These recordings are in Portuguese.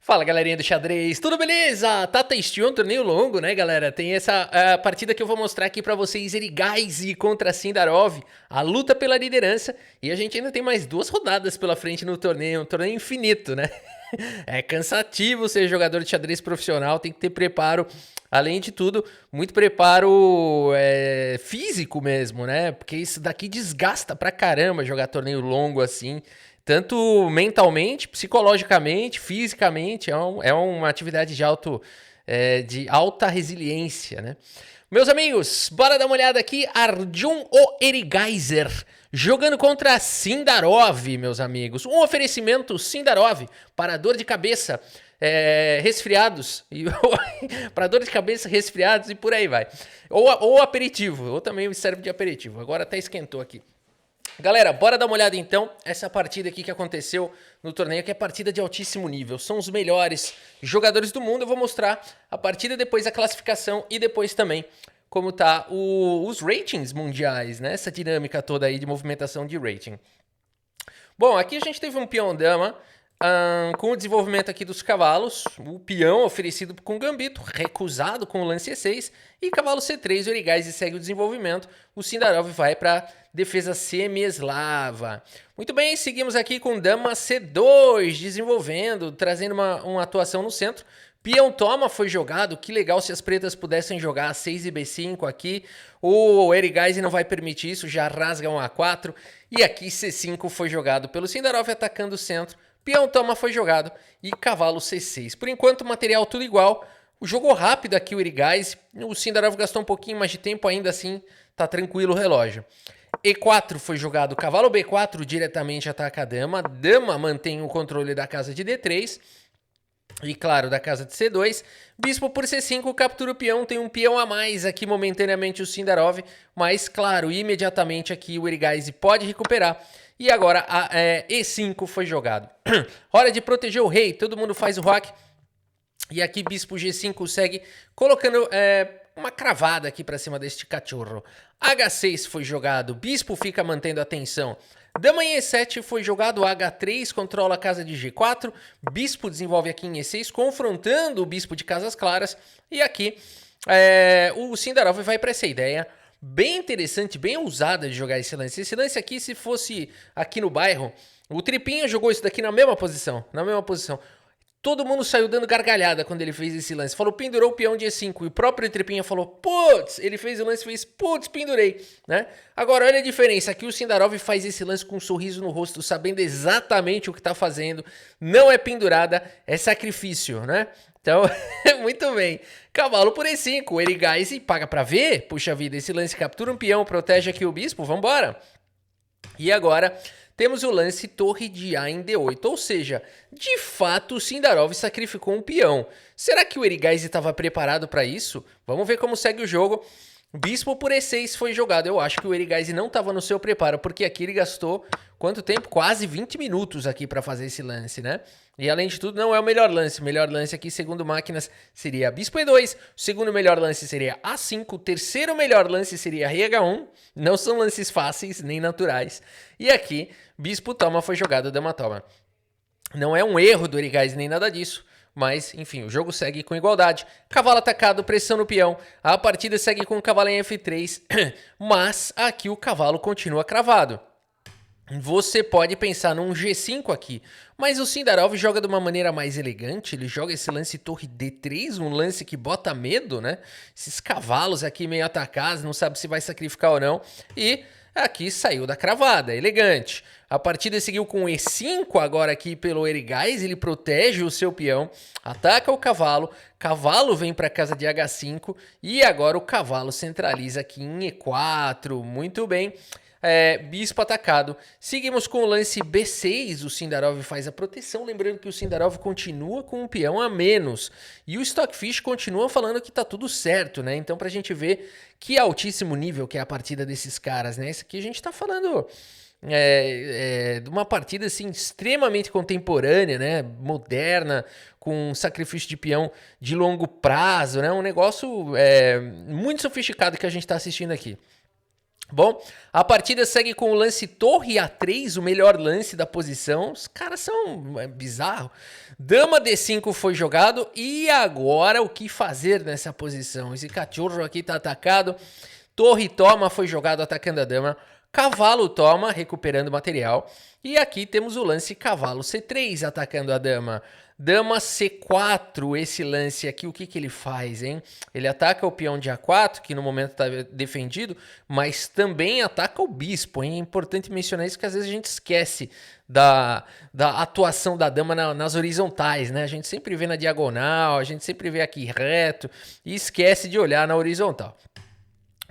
Fala, galerinha do xadrez, tudo beleza? Tata Steel, um torneio longo, né, galera? Tem essa partida que eu vou mostrar aqui pra vocês, Erigaisi contra Sindarov, a luta pela liderança, e a gente ainda tem mais 2 rodadas pela frente no torneio, um torneio infinito, né? É cansativo ser jogador de xadrez profissional, tem que ter preparo, além de tudo, muito preparo físico mesmo, né? Porque isso daqui desgasta pra caramba jogar torneio longo assim. Tanto mentalmente, psicologicamente, fisicamente, é uma atividade de alta resiliência, né? Meus amigos, bora dar uma olhada aqui. Arjun o Erigaiser jogando contra Sindarov, meus amigos. Um oferecimento Sindarov para dor de cabeça, resfriados, para dor de cabeça, resfriados e por aí vai. Ou aperitivo, ou também serve de aperitivo. Agora até esquentou aqui. Galera, bora dar uma olhada então, essa partida aqui que aconteceu no torneio, que é partida de altíssimo nível, são os melhores jogadores do mundo. Eu vou mostrar a partida, depois a classificação e depois também como tá os ratings mundiais, né? Essa dinâmica toda aí de movimentação de rating. Bom, aqui a gente teve um peão dama, com o desenvolvimento aqui dos cavalos, o peão oferecido com gambito, recusado com o lance E6, e cavalo C3, o Erigaisi segue o desenvolvimento, o Sindarov vai para defesa semi-eslava. Muito bem, seguimos aqui com dama C2, desenvolvendo, trazendo uma atuação no centro. Peão toma foi jogado, que legal se as pretas pudessem jogar A6 e B5 aqui. O Erigaisi não vai permitir isso, já rasga um A4. E aqui C5 foi jogado pelo Sindarov atacando o centro. Peão toma foi jogado e cavalo C6. Por enquanto, material tudo igual. O jogo rápido aqui, o Erigaisi. O Sindarov gastou um pouquinho mais de tempo, ainda assim tá tranquilo o relógio. E4 foi jogado, cavalo B4 diretamente ataca a dama. Dama mantém o controle da casa de D3. E claro, da casa de C2, bispo por C5, captura o peão, tem um peão a mais aqui momentaneamente o Sindarov, mas claro, imediatamente aqui o Erigaisi pode recuperar. E agora a E5 foi jogado. Hora de proteger o rei, todo mundo faz o rock. E aqui bispo G5 segue colocando uma cravada aqui para cima deste cachorro. H6 foi jogado, bispo fica mantendo a tensão. Dama em E7 foi jogado, H3 controla a casa de G4, bispo desenvolve aqui em E6, confrontando o bispo de casas claras, e aqui o Sindarov vai para essa ideia, bem interessante, bem ousada de jogar esse lance. Esse lance aqui, se fosse aqui no bairro, o Tripinha jogou isso daqui na mesma posição, Todo mundo saiu dando gargalhada quando ele fez esse lance. Falou, pendurou o peão de E5. E o próprio Tripinha falou, putz, ele fez o lance e fez, putz, pendurei, né? Agora, olha a diferença. Aqui o Sindarov faz esse lance com um sorriso no rosto, sabendo exatamente o que tá fazendo. Não é pendurada, é sacrifício, né? Então, muito bem. Cavalo por E5. O Erigaisi paga pra ver. Puxa vida, esse lance captura um peão, protege aqui o bispo. Vambora. E agora temos o lance torre de A em D8, ou seja, de fato o Sindarov sacrificou um peão. Será que o Erigaisi estava preparado para isso? Vamos ver como segue o jogo. Bispo por E6 foi jogado. Eu acho que o Erigaisi não estava no seu preparo, porque aqui ele gastou quanto tempo? Quase 20 minutos aqui para fazer esse lance, né? E além de tudo, não é o melhor lance. O melhor lance aqui, segundo máquinas, seria Bispo E2. O segundo melhor lance seria A5. O terceiro melhor lance seria Rei H1. Não são lances fáceis, nem naturais. E aqui, Bispo toma foi jogado, Dama toma. Não é um erro do Erigaisi, nem nada disso. Mas, enfim, o jogo segue com igualdade. Cavalo atacado, pressão no peão. A partida segue com o cavalo em F3. Mas aqui o cavalo continua cravado. Você pode pensar num G5 aqui, mas o Sindarov joga de uma maneira mais elegante, ele joga esse lance torre D3, um lance que bota medo, né? Esses cavalos aqui meio atacados, não sabe se vai sacrificar ou não, e aqui saiu da cravada, elegante. A partida seguiu com E5 agora aqui pelo Erigaisi, ele protege o seu peão, ataca o cavalo, cavalo vem para casa de H5 e agora o cavalo centraliza aqui em E4, muito bem. Bispo atacado. Seguimos com o lance B6, o Sindarov faz a proteção, lembrando que o Sindarov continua com um peão a menos, e o Stockfish continua falando que tá tudo certo, né? Então pra gente ver que altíssimo nível que é a partida desses caras, né? Isso aqui a gente tá falando de uma partida assim extremamente contemporânea, né? Moderna, com sacrifício de peão de longo prazo, né? Um negócio muito sofisticado que a gente tá assistindo aqui. Bom, a partida segue com o lance torre A3, o melhor lance da posição. Os caras são bizarros. Dama D5 foi jogado e agora o que fazer nessa posição? Esse cachorro aqui tá atacado. Torre toma, foi jogado atacando a dama. Cavalo toma, recuperando material. E aqui temos o lance cavalo C3 atacando a dama. Dama C4, esse lance aqui, o que ele faz, hein? Ele ataca o peão de A4, que no momento está defendido, mas também ataca o bispo, hein? É importante mencionar isso, que às vezes a gente esquece da atuação da dama nas horizontais, né? A gente sempre vê na diagonal, a gente sempre vê aqui reto e esquece de olhar na horizontal.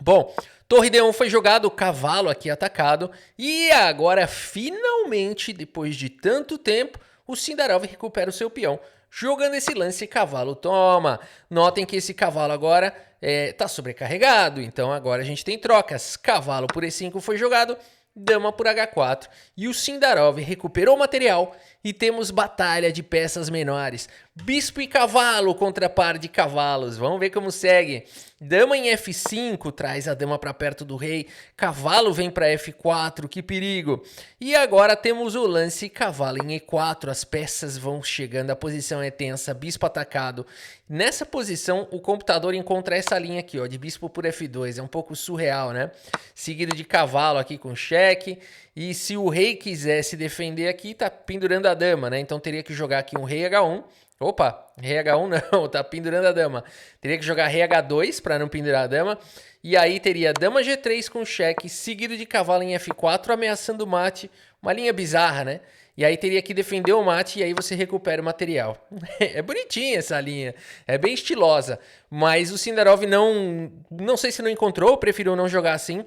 Bom, torre D1 foi jogado, o cavalo aqui atacado, e agora finalmente, depois de tanto tempo, o Sindarov recupera o seu peão, jogando esse lance cavalo toma. Notem que esse cavalo agora está sobrecarregado, então agora a gente tem trocas. Cavalo por E5 foi jogado, dama por H4, e o Sindarov recuperou o material e temos batalha de peças menores. Bispo e cavalo contra par de cavalos. Vamos ver como segue. Dama em F5 traz a dama para perto do rei. Cavalo vem para F4, que perigo. E agora temos o lance cavalo em E4. As peças vão chegando, a posição é tensa. Bispo atacado. Nessa posição, o computador encontra essa linha aqui, ó, de bispo por F2. É um pouco surreal, né? Seguido de cavalo aqui com cheque. E se o rei quiser se defender aqui, tá pendurando a dama, né? Então teria que jogar aqui um rei H1. Opa, rei H1 não, tá pendurando a dama. Teria que jogar rei H2 para não pendurar a dama. E aí teria dama G3 com cheque, seguido de cavalo em F4, ameaçando o mate. Uma linha bizarra, né? E aí teria que defender o mate e aí você recupera o material. É bonitinha essa linha, é bem estilosa. Mas o Sindarov não sei se não encontrou, preferiu não jogar assim.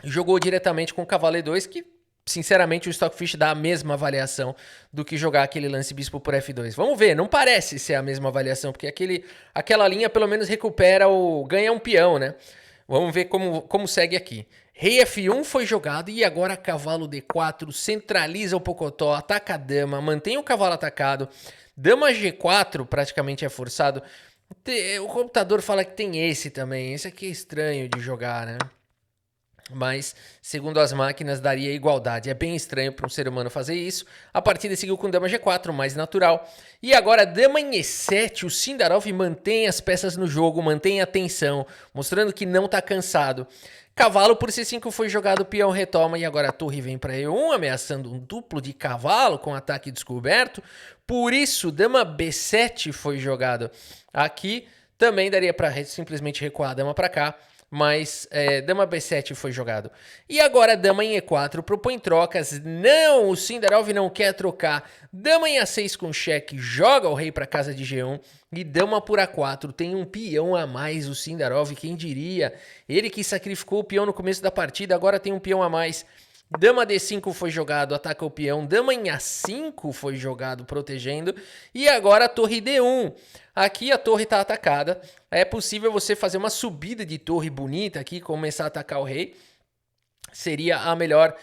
Jogou diretamente com o cavalo E2, que sinceramente o Stockfish dá a mesma avaliação do que jogar aquele lance bispo por F2. Vamos ver, não parece ser a mesma avaliação, porque aquela linha pelo menos recupera ganha um peão, né? Vamos ver como segue aqui. Rei F1 foi jogado e agora cavalo D4, centraliza o pocotó, ataca a dama, mantém o cavalo atacado. Dama G4 praticamente é forçado. O computador fala que tem esse também, esse aqui é estranho de jogar, né? Mas, segundo as máquinas, daria igualdade. É bem estranho para um ser humano fazer isso. A partida seguiu com dama G4, mais natural. E agora, dama em E7, o Sindarov mantém as peças no jogo, mantém a tensão, mostrando que não está cansado. Cavalo por C5 foi jogado, peão retoma e agora a torre vem para E1, ameaçando um duplo de cavalo com ataque descoberto. Por isso, dama B7 foi jogado. Aqui também daria para simplesmente recuar a dama para cá. Mas dama B7 foi jogado. E agora dama em E4 propõe trocas. Não, o Sindarov não quer trocar. Dama em A6 com cheque, joga o rei para casa de G1. E dama por A4, tem um peão a mais o Sindarov, quem diria. Ele que sacrificou o peão no começo da partida, agora tem um peão a mais. Dama D5 foi jogado, ataca o peão. Dama em A5 foi jogado, protegendo. E agora a torre D1. Aqui a torre está atacada. É possível você fazer uma subida de torre bonita aqui, começar a atacar o rei. Seria a melhor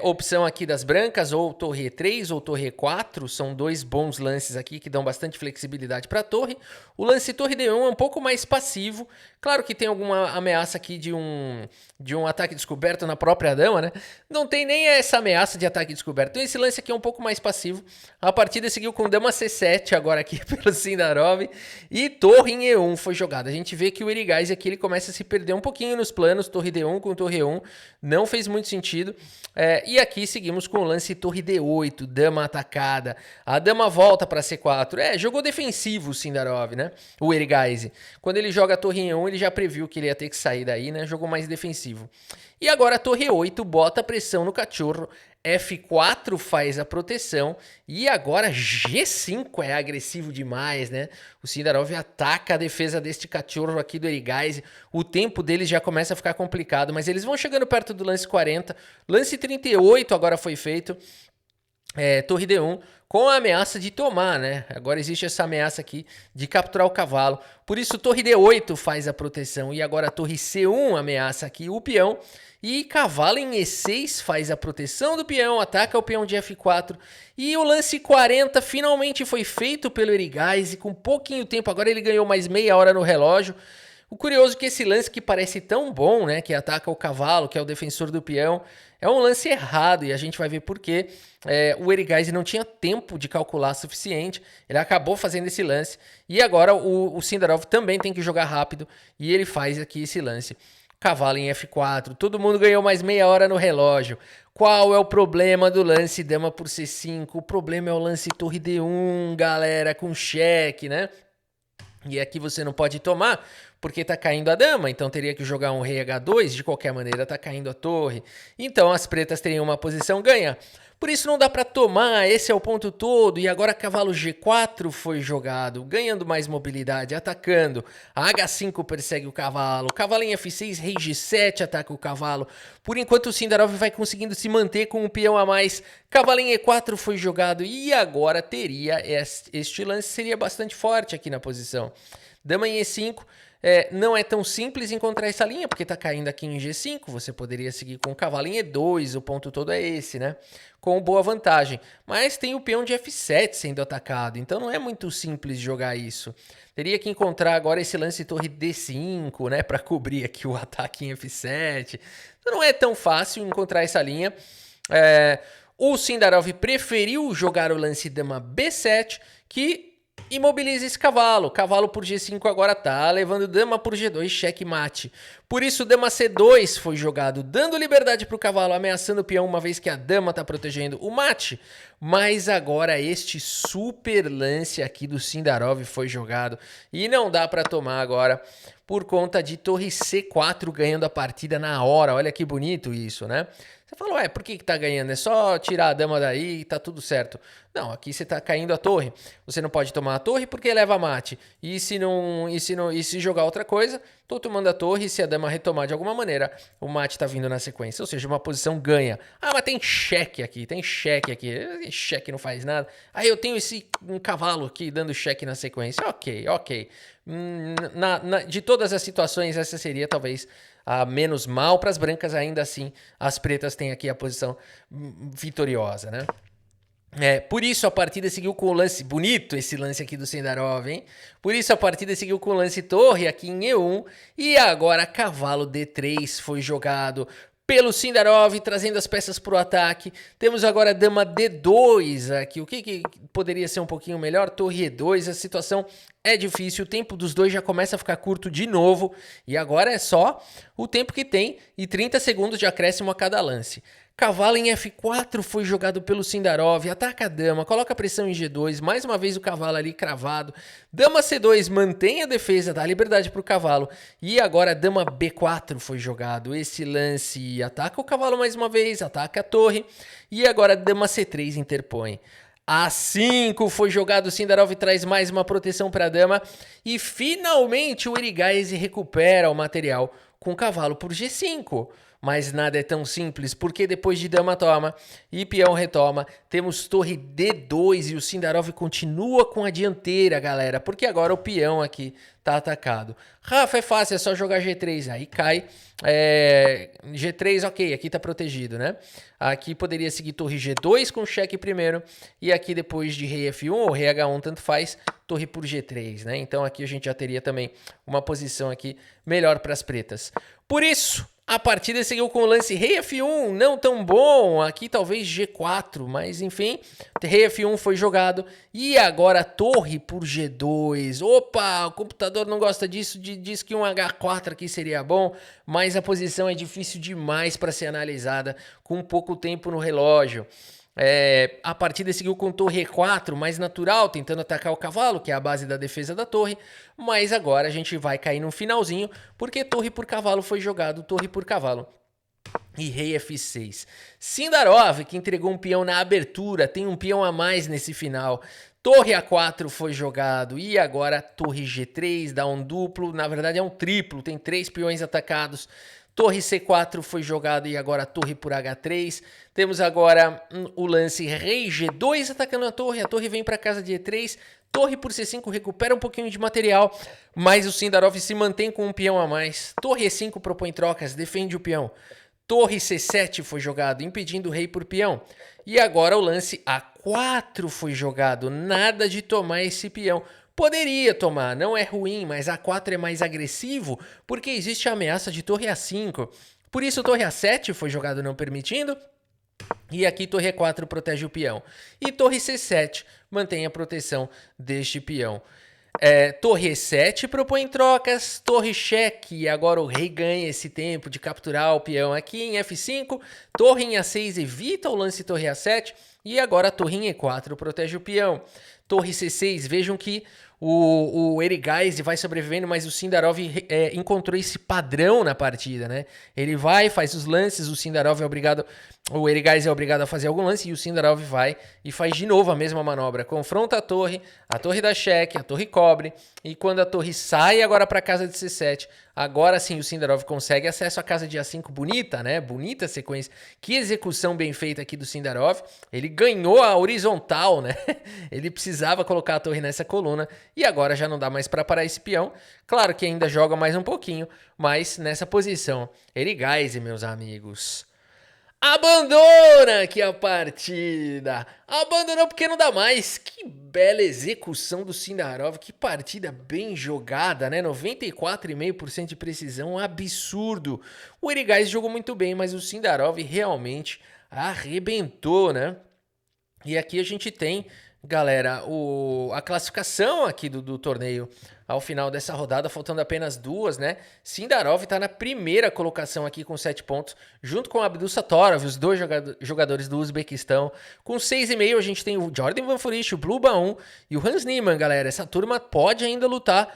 opção aqui das brancas, ou torre E3 ou torre E4, são dois bons lances aqui que dão bastante flexibilidade para a torre. O lance torre D1 é um pouco mais passivo, claro que tem alguma ameaça aqui de um ataque descoberto na própria dama, né? Não tem nem essa ameaça de ataque descoberto, então esse lance aqui é um pouco mais passivo. A partida seguiu com dama C7 agora aqui pelo Sindarov e torre em E1 foi jogada. A gente vê que o Erigaisi aqui ele começa a se perder um pouquinho nos planos, torre D1 com torre E1, não fez muito sentido. E aqui seguimos com o lance torre D8, dama atacada. A dama volta para C4. Jogou defensivo o Sindarov, né? O Erigaisi. Quando ele joga a torre em 1, ele já previu que ele ia ter que sair daí, né? Jogou mais defensivo. E agora a torre 8 bota pressão no cachorro. F4 faz a proteção. E agora G5 é agressivo demais, né? O Sindarov ataca a defesa deste cachorro aqui do Erigaisi. O tempo deles já começa a ficar complicado, mas eles vão chegando perto do lance 40. Lance 38 agora foi feito. Torre D1 com a ameaça de tomar, né? Agora existe essa ameaça aqui de capturar o cavalo. Por isso, torre D8 faz a proteção. E agora a torre C1 ameaça aqui o peão. E cavalo em E6 faz a proteção do peão, ataca o peão de F4. E o lance 40 finalmente foi feito pelo Erigaisi com pouquinho tempo. Agora ele ganhou mais meia hora no relógio. O curioso é que esse lance que parece tão bom, né, que ataca o cavalo, que é o defensor do peão, é um lance errado e a gente vai ver por quê. O Erigaisi não tinha tempo de calcular suficiente, ele acabou fazendo esse lance e agora o Sindarov também tem que jogar rápido e ele faz aqui esse lance. Cavalo em F4, todo mundo ganhou mais meia hora no relógio. Qual é o problema do lance dama por C5? O problema é o lance torre D1, galera, com cheque, né? E aqui você não pode tomar, porque tá caindo a dama, então teria que jogar um rei H2, de qualquer maneira tá caindo a torre. Então as pretas teriam uma posição ganha. Por isso não dá para tomar, esse é o ponto todo. E agora cavalo G4 foi jogado, ganhando mais mobilidade, atacando. A H5 persegue o cavalo, cavalo em F6, rei G7 ataca o cavalo. Por enquanto o Sindarov vai conseguindo se manter com um peão a mais. Cavalo em E4 foi jogado e agora teria este lance, seria bastante forte aqui na posição. Dama em E5. Não é tão simples encontrar essa linha, porque tá caindo aqui em G5, você poderia seguir com o cavalo em E2, o ponto todo é esse, né? Com boa vantagem. Mas tem o peão de F7 sendo atacado, então não é muito simples jogar isso. Teria que encontrar agora esse lance torre D5, né? Para cobrir aqui o ataque em F7. Então não é tão fácil encontrar essa linha. O Sindarov preferiu jogar o lance dama B7, que imobiliza esse cavalo. Cavalo por G5 agora tá levando dama por G2, cheque mate. Por isso dama C2 foi jogado, dando liberdade para o cavalo, ameaçando o peão, uma vez que a dama tá protegendo o mate. Mas agora este super lance aqui do Sindarov foi jogado e não dá para tomar agora por conta de torre C4 ganhando a partida na hora. Olha que bonito isso, né? Você falou, por que tá ganhando? É só tirar a dama daí e tá tudo certo. Não, aqui você tá caindo a torre. Você não pode tomar a torre porque leva mate. E se jogar outra coisa, tô tomando a torre e se a dama retomar de alguma maneira, o mate tá vindo na sequência. Ou seja, uma posição ganha. Mas tem cheque aqui, tem cheque aqui. Cheque não faz nada. Aí eu tenho um cavalo aqui dando cheque na sequência. Ok. De todas as situações, essa seria talvez a menos mal para as brancas, ainda assim as pretas têm aqui a posição vitoriosa, né? Por isso a partida seguiu com o lance bonito, esse lance aqui do Sindarov, hein? Por isso a partida seguiu com o lance torre aqui em E1 e agora cavalo D3 foi jogado pelo Sindarov, trazendo as peças para o ataque. Temos agora dama D2 aqui. O que poderia ser um pouquinho melhor? Torre E2, a situação é difícil, o tempo dos dois já começa a ficar curto de novo. E agora é só o tempo que tem e 30 segundos de acréscimo a cada lance. Cavalo em F4 foi jogado pelo Sindarov, ataca a dama, coloca pressão em G2, mais uma vez o cavalo ali cravado. Dama C2 mantém a defesa, dá liberdade para o cavalo. E agora dama B4 foi jogado. Esse lance ataca o cavalo mais uma vez, ataca a torre. E agora dama C3 interpõe. A5 foi jogado, o Sindarov traz mais uma proteção para a dama. E finalmente o Erigaisi recupera o material com o cavalo por G5. Mas nada é tão simples, porque depois de dama toma e peão retoma, temos torre D2 e o Sindarov continua com a dianteira, galera, porque agora o peão aqui tá atacado. Rafa, é fácil, é só jogar G3, aí cai. G3, ok, aqui tá protegido, né? Aqui poderia seguir torre G2 com cheque primeiro, e aqui depois de rei F1 ou rei H1, tanto faz, torre por G3, né? Então aqui a gente já teria também uma posição aqui melhor para as pretas. Por isso, a partida seguiu com o lance rei F1, não tão bom, aqui talvez G4, mas enfim, rei F1 foi jogado e agora torre por G2. Opa, o computador não gosta disso, diz que um H4 aqui seria bom, mas a posição é difícil demais para ser analisada com pouco tempo no relógio. A partida seguiu com torre E4, mais natural, tentando atacar o cavalo, que é a base da defesa da torre, mas agora a gente vai cair no finalzinho, porque torre por cavalo foi jogado, torre por cavalo. E rei F6. Sindarov, que entregou um peão na abertura, tem um peão a mais nesse final. Torre A4 foi jogado e agora torre G3, dá um duplo, na verdade é um triplo, tem 3 peões atacados. Torre C4 foi jogado e agora torre por H3. Temos agora o lance rei G2 atacando a torre vem para casa de E3. Torre por C5 recupera um pouquinho de material, mas o Sindarov se mantém com um peão a mais. Torre E5 propõe trocas, defende o peão. Torre C7 foi jogado, impedindo o rei por peão. E agora o lance A4 foi jogado, nada de tomar esse peão. Poderia tomar, não é ruim, mas A4 é mais agressivo porque existe a ameaça de torre A5. Por isso torre A7 foi jogado não permitindo. E aqui torre E4 protege o peão. E torre C7 mantém a proteção deste peão. Torre E7 propõe trocas, torre cheque, e agora o rei ganha esse tempo de capturar o peão aqui em F5, torre em A6 evita o lance torre A7, e agora a torre em E4 protege o peão. Torre C6, vejam que o Erigaisi vai sobrevivendo, mas o Sindarov encontrou esse padrão na partida, né? Ele vai, faz os lances, o Sindarov é obrigado, o Erigaisi é obrigado a fazer algum lance e o Sindarov vai e faz de novo a mesma manobra. Confronta a torre dá cheque, a torre cobre, e quando a torre sai agora para a casa de C7, agora sim o Sindarov consegue acesso à casa de A5, bonita, né? Bonita sequência. Que execução bem feita aqui do Sindarov. Ele ganhou a horizontal, né? Ele precisava colocar a torre nessa coluna e agora já não dá mais para parar esse peão. Claro que ainda joga mais um pouquinho, mas nessa posição, Erigaisi, meus amigos, abandona aqui a partida. Abandonou porque não dá mais. Que bela execução do Sindarov. Que partida bem jogada, né? 94,5% de precisão. Absurdo. O Erigaisi jogou muito bem, mas o Sindarov realmente arrebentou, né? E aqui a gente tem, galera, a classificação aqui do torneio ao final dessa rodada, faltando apenas duas, né? Sindarov está na primeira colocação aqui com 7 pontos, junto com o Abdusattorov, os dois jogadores do Uzbequistão. Com 6,5 a gente tem o Jordan Van Furich, o Blue Baum e o Hans Niemann, galera. Essa turma pode ainda lutar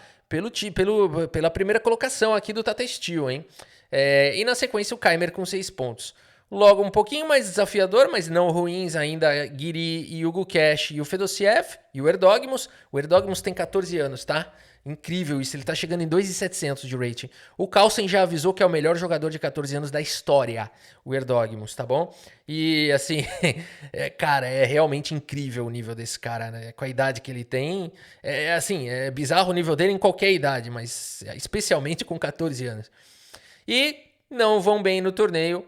pela primeira colocação aqui do Tata Steel, hein? E na sequência o Keimer com 6 pontos. Logo um pouquinho mais desafiador, mas não ruins ainda, Guiri e o Gukesh e o Fedosiev e o Erdogmus. O Erdogmus tem 14 anos, tá? Incrível isso, ele tá chegando em 2.700 de rating. O Carlsen já avisou que é o melhor jogador de 14 anos da história, o Erdogmus, tá bom? E assim, cara, é realmente incrível o nível desse cara, né? Com a idade que ele tem, é bizarro o nível dele em qualquer idade, mas especialmente com 14 anos. E não vão bem no torneio.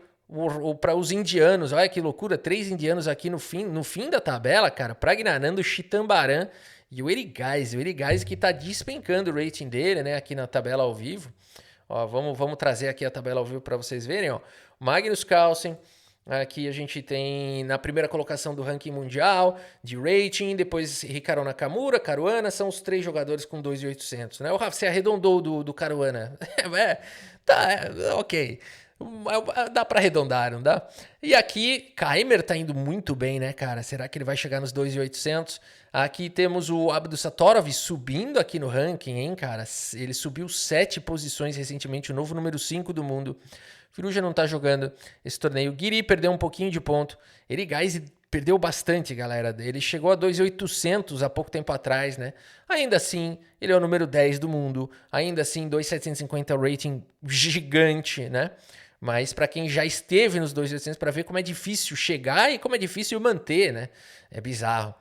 Para os indianos, olha que loucura, 3 indianos aqui no fim da tabela, cara, Pragnanandh, Chitambaran e o Erigaisi que tá despencando o rating dele, né, aqui na tabela ao vivo. Ó, vamos trazer aqui a tabela ao vivo para vocês verem, ó. Magnus Carlsen, aqui a gente tem na primeira colocação do ranking mundial de rating, depois Hikaru Nakamura, Caruana, são os 3 jogadores com 2.800, né? O Rafa, você arredondou do Caruana. Ok. Dá pra arredondar, não dá? E aqui, Keimer tá indo muito bem, né, cara? Será que ele vai chegar nos 2.800? Aqui temos o Abdusattorov subindo aqui no ranking, hein, cara? Ele subiu 7 posições recentemente, o novo número 5 do mundo. Firuja não tá jogando esse torneio. Guiri perdeu um pouquinho de ponto. Erigaisi perdeu bastante, galera. Ele chegou a 2.800 há pouco tempo atrás, né? Ainda assim, ele é o número 10 do mundo. Ainda assim, 2.750 rating gigante, né? Mas para quem já esteve nos 2.800, para ver como é difícil chegar e como é difícil manter, né? É bizarro.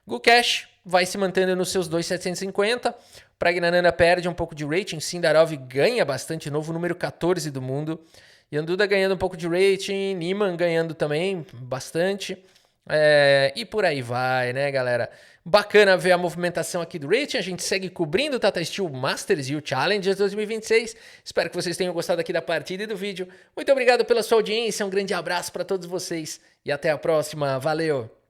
Gukesh vai se mantendo nos seus 2.750. Pragnanandh perde um pouco de rating. Sindarov ganha bastante, novo número 14 do mundo. Yanduda ganhando um pouco de rating. Niemann ganhando também bastante. E por aí vai, né, galera? Bacana ver a movimentação aqui do rating. A gente segue cobrindo o Tata Steel Masters e o Challengers 2026. Espero que vocês tenham gostado aqui da partida e do vídeo. Muito obrigado pela sua audiência. Um grande abraço para todos vocês e até a próxima. Valeu!